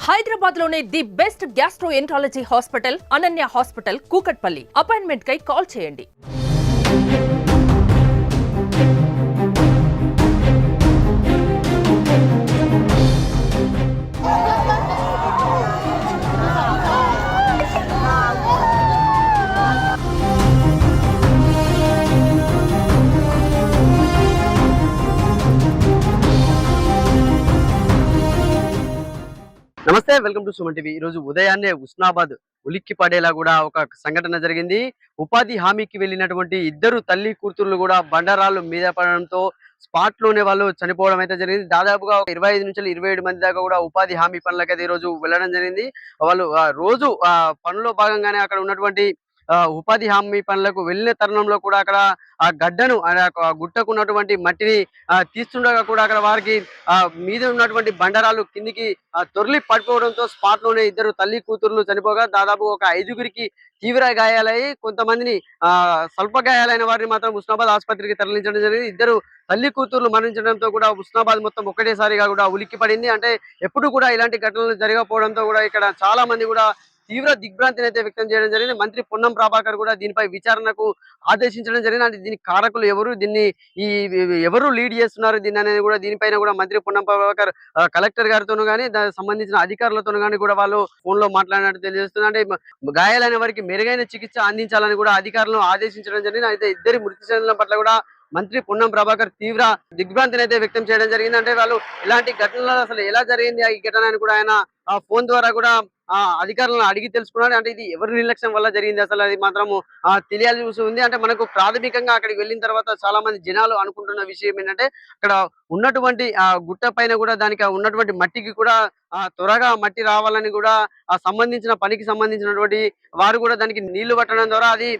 హైదరాబాద్ లోనే the best gastroenterology hospital Ananya hospital Kukatpally. Appointment కై call చేయండి. నమస్తే, వెల్కమ్ టు సుమన్ టీవీ. ఈ రోజు ఉదయాన్నే ఉస్నాబాద్ ఉలిక్కి పడేలా కూడా ఒక సంఘటన జరిగింది. ఉపాధి హామీకి వెళ్ళినటువంటి ఇద్దరు తల్లి కూతుర్లు కూడా బండరాళ్ళు మీద పడడంతో స్పాట్ లోనే వాళ్ళు చనిపోవడం అయితే జరిగింది. దాదాపుగా 25 నుంచి 27 మంది దాకా కూడా ఉపాధి హామీ పనులకైతే ఈ రోజు వెళ్ళడం జరిగింది. వాళ్ళు రోజు పనులో భాగంగానే అక్కడ ఉన్నటువంటి ఉపాధి హామీ పనులకు వెళ్ళిన తరుణంలో కూడా అక్కడ ఆ గడ్డను గుట్టకు ఉన్నటువంటి మట్టిని తీస్తుండగా కూడా అక్కడ వారికి మీద ఉన్నటువంటి బండరాలు కిందికి తొర్లి పడిపోవడంతో స్పాట్ లోనే ఇద్దరు తల్లి కూతుర్లు చనిపోగా దాదాపు ఒక 5గురికి తీవ్ర గాయాలయ్యి కొంతమందిని స్వల్ప గాయాలైన వారిని మాత్రం ఉస్నాబాద్ ఆసుపత్రికి తరలించడం జరిగింది. ఇద్దరు తల్లి కూతుర్లు మరణించడంతో కూడా ఉస్నాబాద్ మొత్తం ఒక్కటేసారిగా కూడా ఉలిక్కి పడింది. అంటే ఎప్పుడు కూడా ఇలాంటి ఘటనలు జరగకపోవడంతో కూడా ఇక్కడ చాలా మంది కూడా తీవ్ర దిగ్భ్రాంతిని అయితే వ్యక్తం చేయడం జరిగింది. మంత్రి పొన్నం ప్రభాకర్ కూడా దీనిపై విచారణకు ఆదేశించడం జరిగింది. అంటే దీనికి కారకులు ఎవరు, దీన్ని ఎవరు లీడ్ చేస్తున్నారు దీన్ని అనేది కూడా దీనిపైన కూడా మంత్రి పొన్నం ప్రభాకర్ కలెక్టర్ గారితోనూ కానీ దానికి సంబంధించిన అధికారులతో కానీ కూడా వాళ్ళు ఫోన్ లో మాట్లాడినట్టు తెలియజేస్తుంది. అంటే గాయాలైన వారికి మెరుగైన చికిత్స అందించాలని కూడా అధికారులను ఆదేశించడం జరిగింది. అయితే ఇద్దరి మృతి చెందడం పట్ల కూడా మంత్రి పొన్నం ప్రభాకర్ తీవ్ర దిగ్భ్రాంతిని అయితే వ్యక్తం చేయడం జరిగింది. అంటే వాళ్ళు ఇలాంటి ఘటనలు అసలు ఎలా జరిగింది ఈ ఘటన అని కూడా ఆయన ఫోన్ ద్వారా కూడా అధికారులను అడిగి తెలుసుకున్నాడు. అంటే ఇది ఎవరి నిర్లక్ష్యం వల్ల జరిగింది అసలు అది మాత్రము తెలియాల్సి ఉంది. అంటే మనకు ప్రాథమికంగా అక్కడికి వెళ్ళిన తర్వాత చాలా మంది జనాలు అనుకుంటున్న విషయం ఏంటంటే అక్కడ ఉన్నటువంటి గుట్ట పైన కూడా దానికి ఉన్నటువంటి మట్టికి కూడా త్వరగా మట్టి రావాలని కూడా సంబంధించిన పనికి సంబంధించినటువంటి వారు కూడా దానికి నీళ్లు పట్టడం ద్వారా అది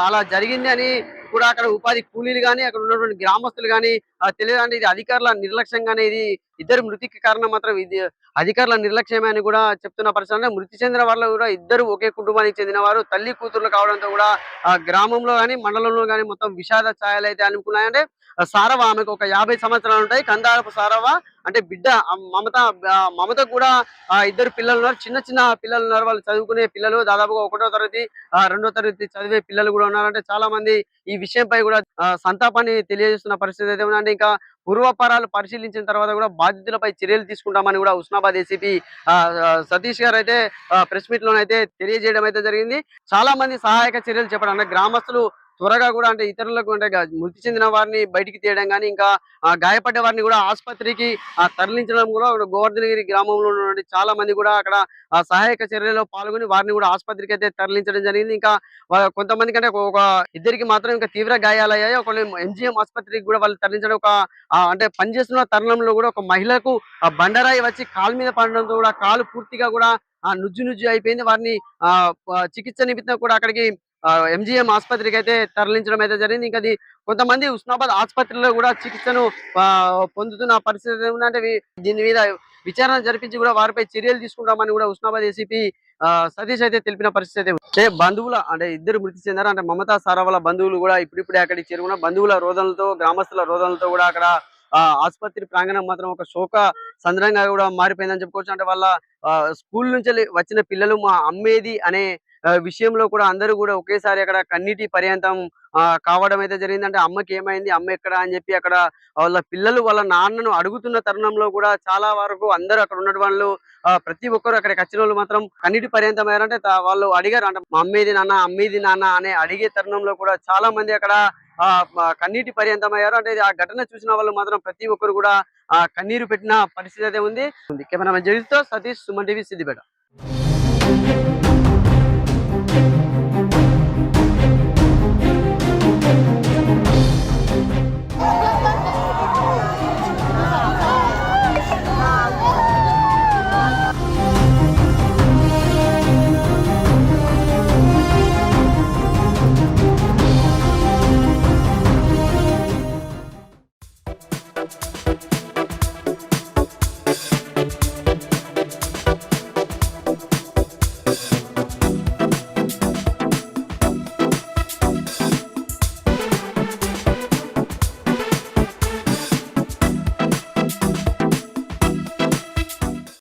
అలా జరిగింది అని కూడా అక్కడ ఉపాధి కూలీలు కానీ అక్కడ ఉన్నటువంటి గ్రామస్తులు కానీ తెలియదంటే ఇది అధికారుల నిర్లక్ష్యంగానే ఇది ఇద్దరు మృతికి కారణం మాత్రం ఇది అధికారుల నిర్లక్ష్యమే అని కూడా చెప్తున్న పరిస్థితి. మృతి చెందిన వాళ్ళు కూడా ఇద్దరు ఒకే కుటుంబానికి చెందిన వారు తల్లి కూతుర్లు కావడంతో కూడా గ్రామంలో కానీ మండలంలో కానీ మొత్తం విషాద ఛాయలు అయితే అనుకున్నాయంటే సారవ ఆమెకు ఒక 50 సంవత్సరాలు ఉంటాయి. కందారపు సారవ అంటే బిడ్డ మమత కూడా ఇద్దరు పిల్లలు ఉన్నారు. చిన్న చిన్న పిల్లలు ఉన్నారు. వాళ్ళు చదువుకునే పిల్లలు దాదాపుగా 1వ తరగతి 2వ తరగతి చదివే పిల్లలు కూడా ఉన్నారంటే చాలా మంది ఈ విషయంపై కూడా సంతాపాన్ని తెలియజేస్తున్న పరిస్థితి అయితే ఉంది. అంటే ఇంకా పూర్వపరాలు పరిశీలించిన తర్వాత కూడా బాధితులపై చర్యలు తీసుకుంటామని కూడా ఉస్నాబాద్ ఏసీపీ సతీష్ గారు అయితే ప్రెస్ మీట్ లోనైతే తెలియజేయడం అయితే జరిగింది. చాలా మంది సహాయక చర్యలు చెప్పడం అంటే గ్రామస్తులు త్వరగా కూడా అంటే ఇతరులకు అంటే మృతి చెందిన వారిని బయటికి తీయడం కానీ ఇంకా గాయపడ్డ వారిని కూడా ఆసుపత్రికి తరలించడం కూడా గోవర్ధనగిరి గ్రామంలో ఉన్నటువంటి చాలా మంది కూడా అక్కడ సహాయక చర్యలో పాల్గొని వారిని కూడా ఆసుపత్రికి అయితే తరలించడం జరిగింది. ఇంకా కొంతమంది కంటే ఒక ఇద్దరికి మాత్రం ఇంకా తీవ్ర గాయాలయ్యాయి. ఒక ఎంజీఎం ఆసుపత్రికి కూడా వాళ్ళు తరలించడం ఒక అంటే పనిచేస్తున్న తరుణంలో కూడా ఒక మహిళకు బండరాయి వచ్చి కాలు మీద పడడంతో కూడా కాలు పూర్తిగా కూడా నుజ్జు అయిపోయింది. వారిని చికిత్స నిమిత్తం కూడా అక్కడికి ఎంజీఎం ఆసుపత్రికి అయితే తరలించడం అయితే జరిగింది. ఇంకా కొంతమంది ఉస్నాబాద్ ఆసుపత్రిలో కూడా చికిత్సను పొందుతున్న పరిస్థితి ఉందంటే దీని మీద విచారణ జరిపించి కూడా వారిపై చర్యలు తీసుకుంటామని కూడా ఉస్నాబాద్ ఏసీపీ సతీష్ అయితే తెలిపిన పరిస్థితి. అంటే బంధువుల అంటే ఇద్దరు మృతి చెందారు. అంటే మమతా సారావల బంధువులు కూడా ఇప్పుడిప్పుడే అక్కడికి చేరుకున్న బంధువుల రోదనలతో గ్రామస్తుల రోదనలతో కూడా అక్కడ ఆసుపత్రి ప్రాంగణం మాత్రం ఒక శోక సంద్రంగా కూడా మారిపోయిందని చెప్పుకోవచ్చు. అంటే వాళ్ళ స్కూల్ నుంచి వచ్చిన పిల్లలు మా అమ్మేది అనే విషయంలో కూడా అందరూ కూడా ఒకేసారి అక్కడ కన్నీటి పర్యంతం కావడం అయితే జరిగింది. అంటే అమ్మకి ఏమైంది, అమ్మ ఎక్కడ అని చెప్పి అక్కడ వాళ్ళ పిల్లలు వాళ్ళ నాన్నను అడుగుతున్న తరుణంలో కూడా చాలా వరకు అందరూ అక్కడ ఉన్న వాళ్ళు ప్రతి ఒక్కరు అక్కడికి వచ్చిన వాళ్ళు మాత్రం కన్నీటి పర్యంతం అయ్యారంటే వాళ్ళు అడిగారు అంటే మా అమ్మేది నాన్న అమ్మేది నాన్న అనే అడిగే తరుణంలో కూడా చాలా మంది అక్కడ కన్నీటి పర్యంతం అయ్యారు. అంటే ఆ ఘటన చూసిన వాళ్ళు మాత్రం ప్రతి ఒక్కరు కూడా కన్నీరు పెట్టిన పరిస్థితి అయితే ఉంది. కెమెరామెన్ జగదీష్తో సతీష్, సుమన్ టీవీ, సిద్దిపేట.